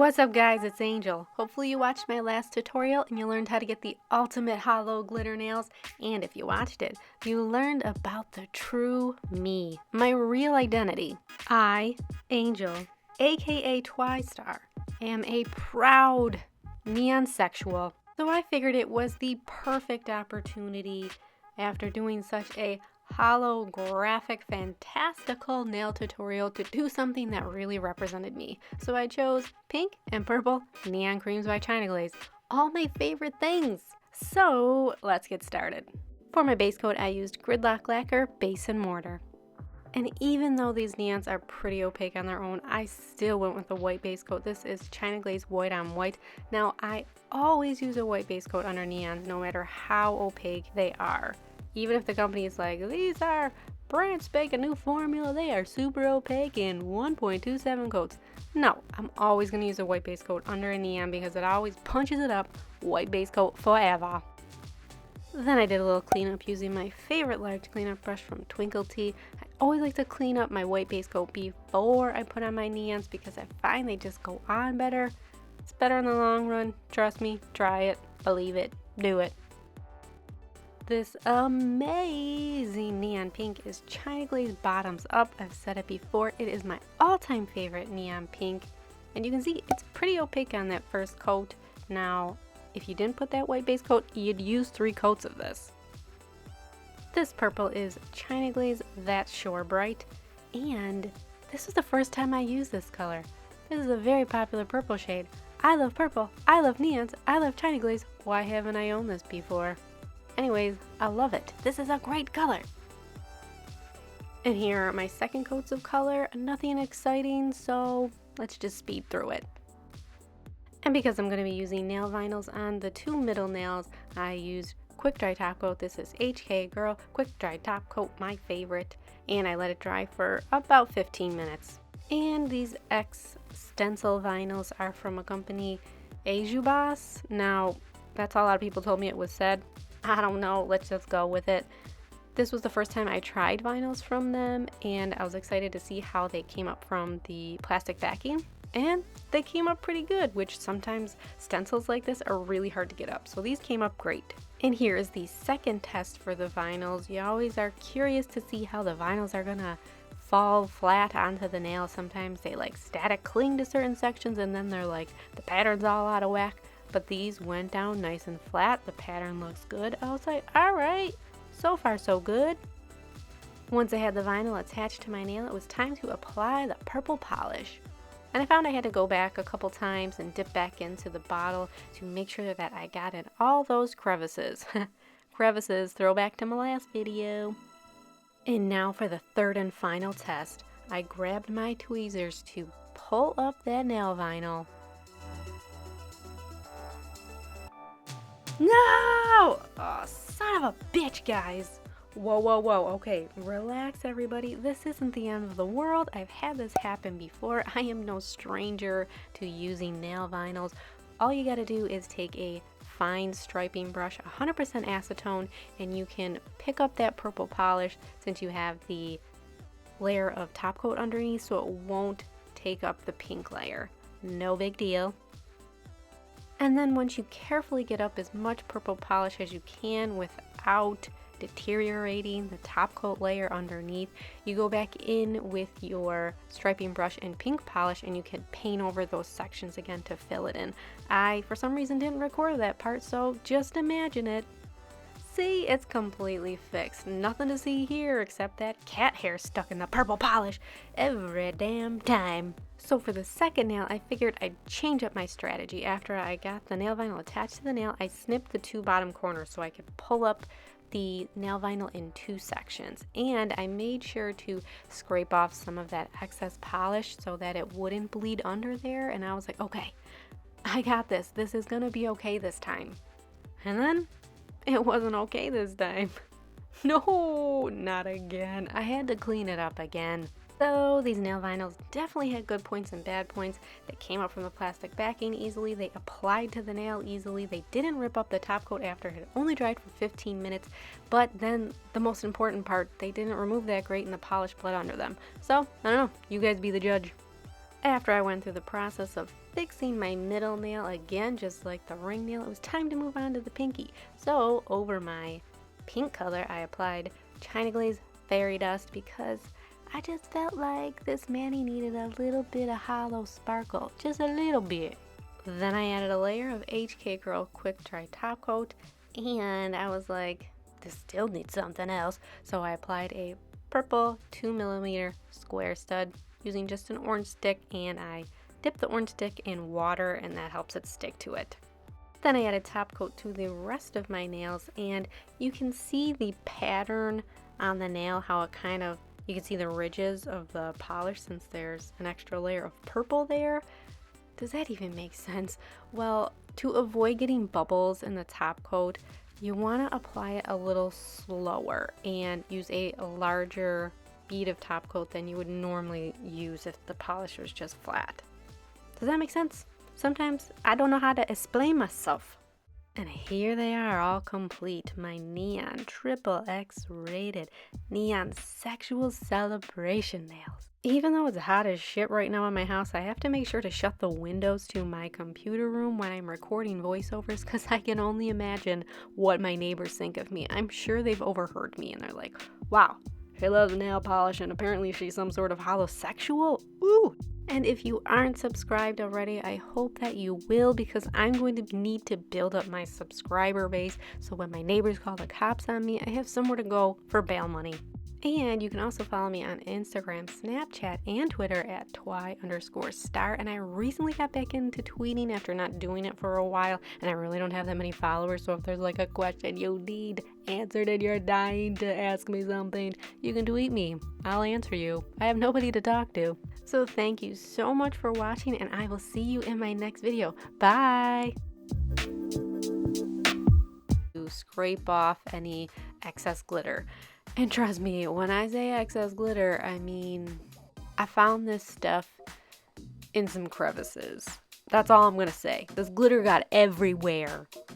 What's up guys, it's Angel. Hopefully you watched my last tutorial and you learned how to get the ultimate hollow glitter nails, and if you watched it, you learned about the true me, my real identity. I, Angel, aka Twistar, am a proud neon sexual. So I figured it was the perfect opportunity after doing such a holographic, fantastical nail tutorial to do something that really represented me. So I chose pink and purple neon creams by China Glaze, all my favorite things. So let's get started. For my base coat, I used gridlock lacquer, base, and mortar. And even though these neons are pretty opaque on their own, I still went with a white base coat. This is China Glaze white on white. Now, I always use a white base coat under neons, no matter how opaque they are. Even if the company is like, these are brand spanking new formula, they are super opaque in 1.27 coats. No, I'm always going to use a white base coat under a neon because it always punches it up. White base coat forever. Then I did a little cleanup using my favorite large cleanup brush from Twinkle Tea. I always like to clean up my white base coat before I put on my neons because I find they just go on better. It's better in the long run. Trust me, try it, believe it, do it. This amazing neon pink is China Glaze Bottoms Up. I've said it before, it is my all-time favorite neon pink. And you can see it's pretty opaque on that first coat. Now, if you didn't put that white base coat, you'd use 3 coats of this. This purple is China Glaze That's Shore Bright. And this was the first time I used this color. This is a very popular purple shade. I love purple, I love neons, I love China Glaze. Why haven't I owned this before? Anyways, I love it. This is a great color. And here are my second coats of color. Nothing exciting, so let's just speed through it. And because I'm going to be using nail vinyls on the 2 middle nails, I used Quick Dry Top Coat. This is HK Girl Quick Dry Top Coat, my favorite. And I let it dry for about 15 minutes. And these X stencil vinyls are from a company, Ajubas. Now, that's how a lot of people told me it was said. I don't know, let's just go with it. This was the first time I tried vinyls from them, and I was excited to see how they came up from the plastic backing. And they came up pretty good, which sometimes stencils like this are really hard to get up. So these came up great. And here is the second test for the vinyls. You always are curious to see how the vinyls are gonna fall flat onto the nail. Sometimes they like static cling to certain sections, and then they're like, the pattern's all out of whack. But these went down nice and flat. The pattern looks good. I was like, all right, so far so good. Once I had the vinyl attached to my nail, it was time to apply the purple polish. And I found I had to go back a couple times and dip back into the bottle to make sure that I got in all those crevices. Crevices, throwback to my last video. And now for the third and final test. I grabbed my tweezers to pull up that nail vinyl. No! Oh, son of a bitch, guys. Whoa, whoa, whoa. Okay, relax, everybody. This isn't the end of the world. I've had this happen before. I am no stranger to using nail vinyls. All you gotta do is take a fine striping brush, 100% acetone, and you can pick up that purple polish since you have the layer of top coat underneath, so it won't take up the pink layer. No big deal. And then once you carefully get up as much purple polish as you can without deteriorating the top coat layer underneath, you go back in with your striping brush and pink polish and you can paint over those sections again to fill it in. I, for some reason, didn't record that part, so just imagine it. See, it's completely fixed. Nothing to see here except that cat hair stuck in the purple polish every damn time. So for the second nail, I figured I'd change up my strategy. After I got the nail vinyl attached to the nail, I snipped the 2 bottom corners so I could pull up the nail vinyl in 2 sections. And I made sure to scrape off some of that excess polish so that it wouldn't bleed under there. And I was like, okay, I got this. This is gonna be okay this time. And then it wasn't okay this time. No, not again. I had to clean it up again. So these nail vinyls definitely had good points and bad points. They came up from the plastic backing easily. They applied to the nail easily. They didn't rip up the top coat after it had only dried for 15 minutes. But then the most important part, they didn't remove that grate and the polish bled under them. So, I don't know. You guys be the judge. After I went through the process of fixing my middle nail again, just like the ring nail, it was time to move on to the pinky. So over my pink color, I applied China Glaze Fairy Dust because I just felt like this mani needed a little bit of holo sparkle, just a little bit. Then I added a layer of HK Girl Quick Dry Top Coat, and I was like, this still needs something else. So I applied a purple 2mm square stud using just an orange stick, and I dipped the orange stick in water, and that helps it stick to it. Then I added top coat to the rest of my nails, and you can see the pattern on the nail, how it kind of, you can see the ridges of the polish since there's an extra layer of purple there. Does that even make sense? Well, to avoid getting bubbles in the top coat, you want to apply it a little slower and use a larger bead of top coat than you would normally use if the polish was just flat. Does that make sense? Sometimes I don't know how to explain myself. And here they are, all complete. My neon XXX rated neon sexual celebration nails. Even though it's hot as shit right now in my house, I have to make sure to shut the windows to my computer room when I'm recording voiceovers, because I can only imagine what my neighbors think of me. I'm sure they've overheard me and they're like, wow, she loves nail polish and apparently she's some sort of holosexual? Ooh! And if you aren't subscribed already, I hope that you will, because I'm going to need to build up my subscriber base so when my neighbors call the cops on me, I have somewhere to go for bail money. And you can also follow me on Instagram, Snapchat, and Twitter at twy_star. And I recently got back into tweeting after not doing it for a while, and I really don't have that many followers, so if there's like a question you need answered and you're dying to ask me something, you can tweet me. I'll answer you. I have nobody to talk to. So thank you so much for watching, and I will see you in my next video. Bye! To scrape off any excess glitter. And trust me, when I say excess glitter, I mean, I found this stuff in some crevices. That's all I'm gonna say. This glitter got everywhere.